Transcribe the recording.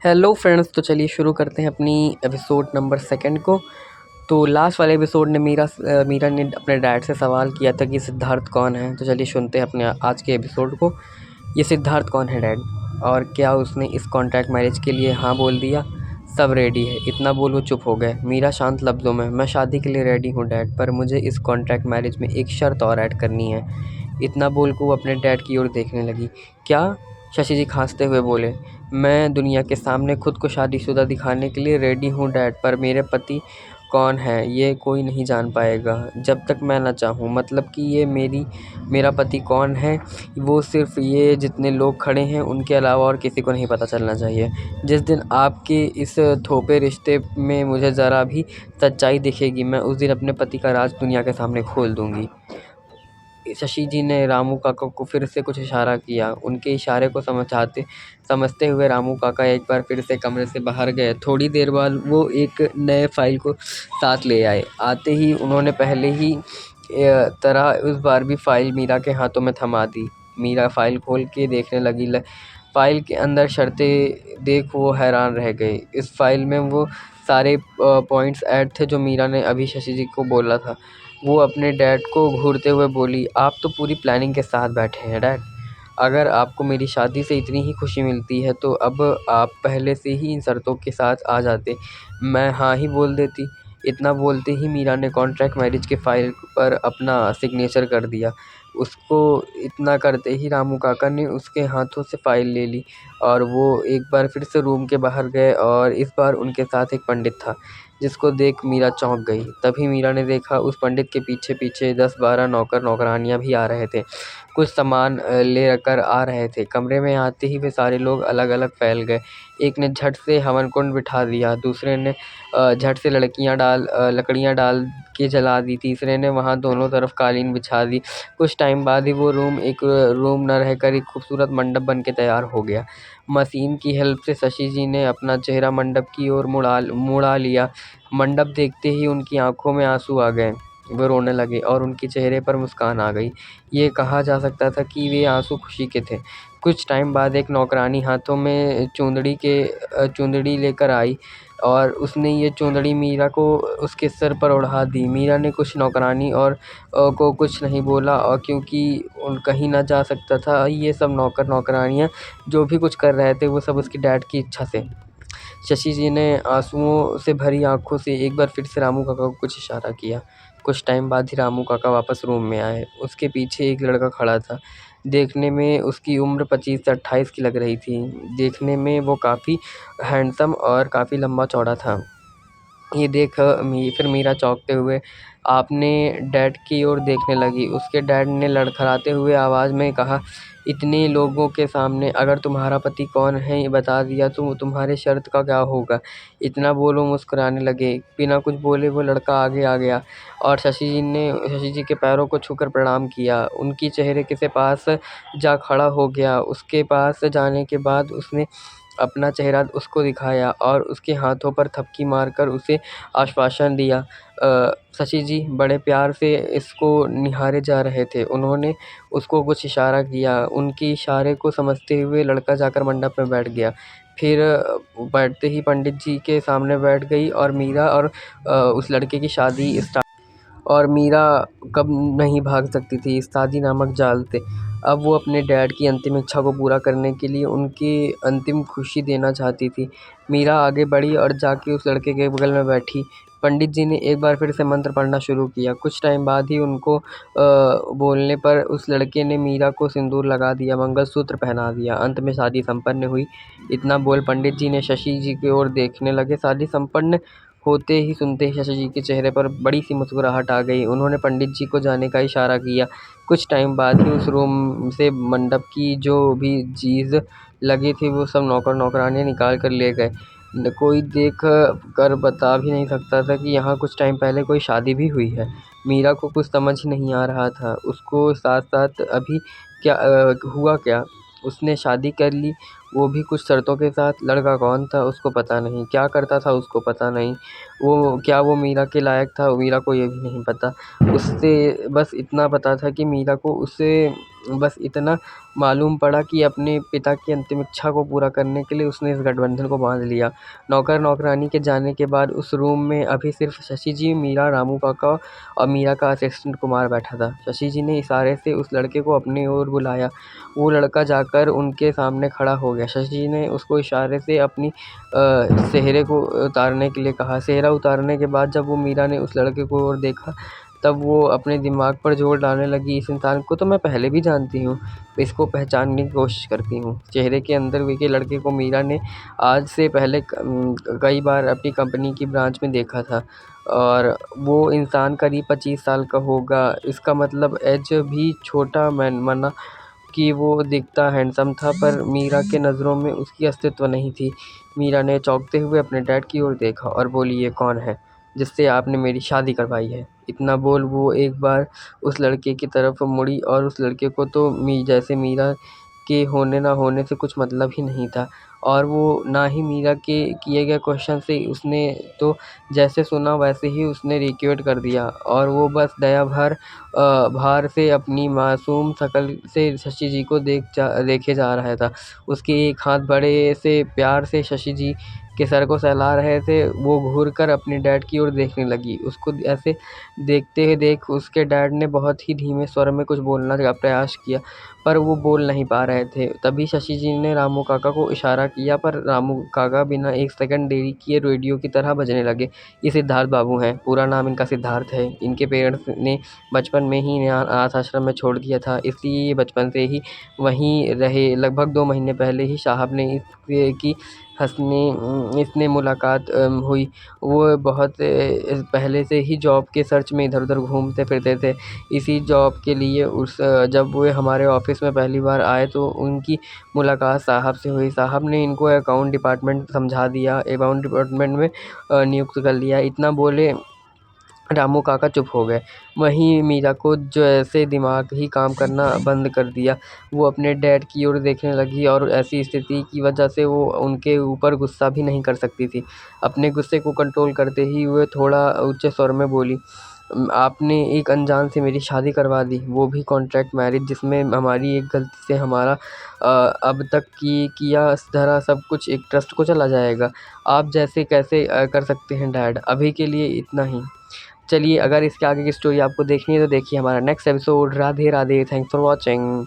Hello friends, तो चलिए शुरू करते हैं अपनी एपिसोड नंबर सेकंड को। तो लास्ट वाले एपिसोड ने मीरा ने अपने डैड से सवाल किया था कि सिद्धार्थ कौन है। तो चलिए सुनते हैं अपने आज के एपिसोड को। ये सिद्धार्थ कौन है डैड, और क्या उसने इस कॉन्ट्रैक्ट मैरिज के लिए हाँ बोल दिया? सब रेडी है, इतना बोल वो चुप हो गए। मीरा शांत लफ्ज़ों में, मैं शादी के लिए रेडी हूँ डैड, पर मुझे इस कॉन्ट्रैक्ट मैरिज में एक शर्त और ऐड करनी है। इतना बोल को वो अपने डैड की ओर देखने लगी। क्या? शशि जी खांसते हुए बोले। मैं दुनिया के सामने खुद को शादीशुदा दिखाने के लिए रेडी हूँ डैड, पर मेरे पति कौन है ये कोई नहीं जान पाएगा जब तक मैं ना चाहूँ। मतलब कि ये मेरा पति कौन है वो सिर्फ ये जितने लोग खड़े हैं उनके अलावा और किसी को नहीं पता चलना चाहिए। जिस दिन आपके इस थोपे रिश्ते में मुझे ज़रा भी सच्चाई दिखेगी, मैं उस दिन अपने पति का राज दुनिया के सामने खोल दूँगी। शशि जी ने रामू काका को फिर से कुछ इशारा किया। उनके इशारे को समझते हुए रामू काका एक बार फिर से कमरे से बाहर गए। थोड़ी देर बाद वो एक नए फाइल को साथ ले आए। आते ही उन्होंने पहले ही तरह उस बार भी फाइल मीरा के हाथों में थमा दी। मीरा फाइल खोल के देखने लगी। फाइल के अंदर शर्तें देख वो हैरान रह गई। इस फाइल में वो सारे पॉइंट्स ऐड थे जो मीरा ने अभी शशि जी को बोला था। वो अपने डैड को घूरते हुए बोली, आप तो पूरी प्लानिंग के साथ बैठे हैं डैड। अगर आपको मेरी शादी से इतनी ही खुशी मिलती है तो अब आप पहले से ही इन शर्तों के साथ आ जाते, मैं हाँ ही बोल देती। इतना बोलते ही मीरा ने कॉन्ट्रैक्ट मैरिज के फाइल पर अपना सिग्नेचर कर दिया। उसको इतना करते ही रामू काका ने उसके हाथों से फाइल ले ली और वो एक बार फिर से रूम के बाहर गए, और इस बार उनके साथ एक पंडित था जिसको देख मीरा चौंक गई। तभी मीरा ने देखा उस पंडित के पीछे पीछे 10-12 नौकर नौकरानियां भी आ रहे थे। कुछ सामान ले कर आ रहे थे। कमरे में आते ही वे सारे लोग अलग अलग फैल गए। एक ने झट से हवन कुंड बिठा दिया, दूसरे ने झट से लकड़ियाँ डाल के जला दी, तीसरे ने वहाँ दोनों तरफ कालीन बिछा दी। कुछ टाइम बाद ही वो रूम एक रूम न रहकर एक खूबसूरत मंडप बन के तैयार हो गया। मशीन की हेल्प से शशि जी ने अपना चेहरा मंडप की ओर मुड़ा लिया। मंडप देखते ही उनकी आंखों में आंसू आ गए। वो रोने लगे और उनके चेहरे पर मुस्कान आ गई। ये कहा जा सकता था कि वे आंसू खुशी के थे। कुछ टाइम बाद एक नौकरानी हाथों में चुंदड़ी लेकर आई और उसने ये चुंदड़ी मीरा को उसके सर पर ओढ़ा दी। मीरा ने कुछ नौकरानी और को कुछ नहीं बोला, और क्योंकि कहीं ना जा सकता था, ये सब नौकर नौकरानियाँ जो भी कुछ कर रहे थे वो सब उसकी डैड की इच्छा से। शशि जी ने आंसुओं से भरी आंखों से एक बार फिर से रामू काका को कुछ इशारा किया। कुछ टाइम बाद ही रामू काका वापस रूम में आए। उसके पीछे एक लड़का खड़ा था। देखने में उसकी उम्र 25 से 28 की लग रही थी। देखने में वो काफ़ी हैंडसम और काफ़ी लंबा चौड़ा था। ये देख फिर मीरा चौंकते हुए आपने डैड की ओर देखने लगी। उसके डैड ने लड़खड़ाते हुए आवाज़ में कहा, इतने लोगों के सामने अगर तुम्हारा पति कौन है ये बता दिया तो तुम्हारे शर्त का क्या होगा? इतना बोलो मुस्कुराने लगे। बिना कुछ बोले वो लड़का आगे आ गया और शशि जी के पैरों को छूकर प्रणाम किया। उनकी चेहरे के पास जा खड़ा हो गया। उसके पास जाने के बाद उसने अपना चेहरा उसको दिखाया और उसके हाथों पर थपकी मारकर उसे आश्वासन दिया। शशि जी बड़े प्यार से इसको निहारे जा रहे थे। उन्होंने उसको कुछ इशारा किया। उनके इशारे को समझते हुए लड़का जाकर मंडप में बैठ गया। फिर बैठते ही पंडित जी के सामने बैठ गई और मीरा और उस लड़के की शादी स्टार्ट। और मीरा कब नहीं भाग सकती थी इस शादी नामक जाल से। अब वो अपने डैड की अंतिम इच्छा को पूरा करने के लिए उनकी अंतिम खुशी देना चाहती थी। मीरा आगे बढ़ी और जाके उस लड़के के बगल में बैठी। पंडित जी ने एक बार फिर से मंत्र पढ़ना शुरू किया। कुछ टाइम बाद ही उनको बोलने पर उस लड़के ने मीरा को सिंदूर लगा दिया, मंगलसूत्र पहना दिया। अंत में शादी संपन्न हुई। इतना बोल पंडित जी ने शशि जी की ओर देखने लगे। शादी संपन्न होते ही सुनते ही शशि जी के चेहरे पर बड़ी सी मुस्कुराहट आ गई। उन्होंने पंडित जी को जाने का इशारा किया। कुछ टाइम बाद ही उस रूम से मंडप की जो भी चीज़ लगी थी वो सब नौकर नौकरानियाँ निकाल कर ले गए। कोई देख कर बता भी नहीं सकता था कि यहाँ कुछ टाइम पहले कोई शादी भी हुई है। मीरा को कुछ समझ ही नहीं आ रहा था। उसको साथ साथ अभी क्या हुआ क्या? उसने शादी कर ली, वो भी कुछ शर्तों के साथ। लड़का कौन था उसको पता नहीं, क्या करता था उसको पता नहीं, वो मीरा के लायक था मीरा को ये भी नहीं पता। उससे बस इतना पता था कि मीरा को उससे बस इतना मालूम पड़ा कि अपने पिता की अंतिम इच्छा को पूरा करने के लिए उसने इस गठबंधन को बांध लिया। नौकर नौकरानी के जाने के बाद उस रूम में अभी सिर्फ शशि जी, मीरा, रामू काका और मीरा का असिस्टेंट कुमार बैठा था। शशि जी ने इशारे से उस लड़के को अपनी ओर बुलाया। वो लड़का जाकर उनके सामने खड़ा हो गया। शशि जी ने उसको इशारे से अपनी सेहरे को उतारने के लिए कहा। सेहरा उतारने के बाद जब वो मीरा ने उस लड़के को और देखा, तब वो अपने दिमाग पर जोर डालने लगी, इस इंसान को तो मैं पहले भी जानती हूँ, इसको पहचानने की कोशिश करती हूँ। चेहरे के अंदर के लड़के को मीरा ने आज से पहले कई बार अपनी कंपनी की ब्रांच में देखा था और वो इंसान करीब 25 साल का होगा। इसका मतलब एज भी छोटा मना कि वो दिखता हैंडसम था, पर मीरा के नज़रों में उसकी अस्तित्व नहीं थी। मीरा ने चौंकते हुए अपने डैड की ओर देखा और बोली, ये कौन है जिससे आपने मेरी शादी करवाई है? इतना बोल वो एक बार उस लड़के की तरफ मुड़ी और उस लड़के को तो जैसे मीरा के होने ना होने से कुछ मतलब ही नहीं था और वो ना ही मीरा के किए गए क्वेश्चन से उसने तो जैसे सुना वैसे ही उसने रिक्वेट कर दिया और वो बस दया भार से अपनी मासूम शक्ल से शशि जी को देखे जा रहा था। उसके एक हाथ बड़े से प्यार से शशि जी के सर को सहला रहे थे। वो घूर कर अपने डैड की ओर देखने लगी। उसको ऐसे देखते ही देख उसके डैड ने बहुत ही धीमे स्वर में कुछ बोलने का प्रयास किया, पर वो बोल नहीं पा रहे थे। तभी शशि जी ने रामू काका को इशारा किया, पर रामू काका बिना एक सेकंड देरी किए रेडियो की तरह बजने लगे। ये सिद्धार्थ बाबू हैं, पूरा नाम इनका सिद्धार्थ है। इनके पेरेंट्स ने बचपन में ही इन्हें अनाथ आश्रम में छोड़ दिया था, इसलिए ये बचपन से ही वहीं रहे। लगभग 2 महीने पहले ही साहब ने इसकी इसने मुलाकात हुई। वो बहुत पहले से ही जॉब के सर्च में इधर-उधर घूमते फिरते थे। इसी जॉब के लिए जब वो हमारे ऑफिस में पहली बार आए तो उनकी मुलाकात साहब से हुई। साहब ने इनको अकाउंट डिपार्टमेंट समझा दिया, अकाउंट डिपार्टमेंट में नियुक्त कर लिया। इतना बोले रामू काका चुप हो गए। वहीं मीरा को जो ऐसे दिमाग ही काम करना बंद कर दिया। वो अपने डैड की ओर देखने लगी और ऐसी स्थिति की वजह से वो उनके ऊपर गुस्सा भी नहीं कर सकती थी। अपने गुस्से को कंट्रोल करते ही वो थोड़ा ऊँचे स्वर में बोली, आपने एक अनजान से मेरी शादी करवा दी, वो भी कॉन्ट्रैक्ट मैरिज, जिसमें हमारी एक गलती से हमारा अब तक किया धरा सब कुछ एक ट्रस्ट को चला जाएगा। आप जैसे कैसे कर सकते हैं डैड? अभी के लिए इतना ही। चलिए, अगर इसके आगे की स्टोरी आपको देखनी है तो देखिए हमारा next episode. Radhe Radhe, thanks for watching.